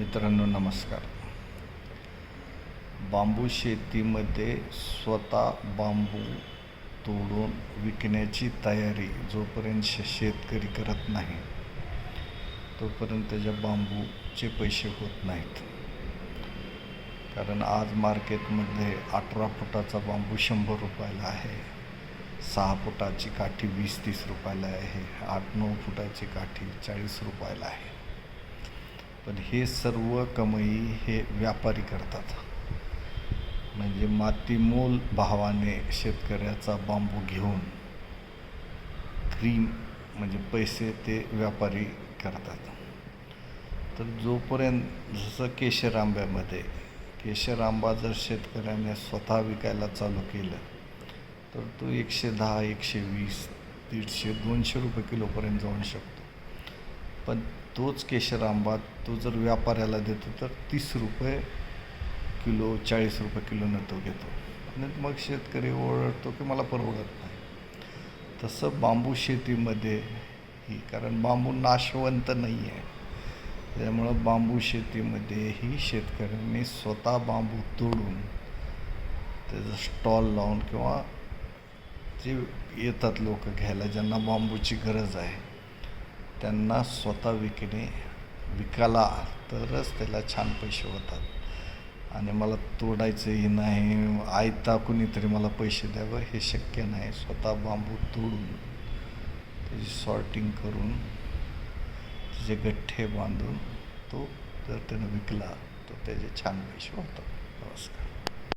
मित्रांनो नमस्कार. बांबू शेतीमध्ये स्वतः बांबू तोडून विकण्याची तयारी जोपर्यंत शेतकरी करत नाही तोपर्यंत त्याच्या बांबूचे पैसे होत नाहीत. कारण आज मार्केटमध्ये 18 फुटाचा बांबू 100 रुपयाला आहे, 6 फुटाची काठी 20-30 रुपयाला आहे, 8-9 फुटाची काठी 40 रुपयाला आहे. पण हे सर्व कमाई हे व्यापारी करतात. म्हणजे मातीमोल भावाने शेतकऱ्याचा बांबू घेऊन क्रीम म्हणजे पैसे ते व्यापारी करतात. तर जोपर्यंत जसं केशर आंब्यामध्ये केशर आंबा जर शेतकऱ्याने स्वतः विकायला चालू केलं तर तो 110, 120, 150, 200 रुपये किलोपर्यंत जाऊ शकतो. पण तोच केशर आंबा तो जर व्यापाऱ्याला देतो तर 30 रुपये किलो, 40 रुपये किलोनं तो घेतो. आणि मग शेतकरी ओरडतो की मला परवडत नाही. तसं बांबू शेतीमध्ये ही, कारण बांबू नाशवंत नाही आहे, त्यामुळं बांबू शेतीमध्येही शेतकऱ्यांनी स्वतः बांबू तोडून त्याचं स्टॉल लावून किंवा जे येतात लोक घ्यायला ज्यांना बांबूची गरज आहे त्यांना स्वतः विकायला तरच त्याला छान पैसे होतात. आणि मला तोडायचंही नाही, आयता कुणीतरी मला पैसे द्यावं हे शक्य नाही. स्वतः बांबू तोडून त्याची सॉर्टिंग करून त्याचे गठ्ठे बांधून तो जर त्यानं विकला तर त्याचे छान पैसे होतात. नमस्कार.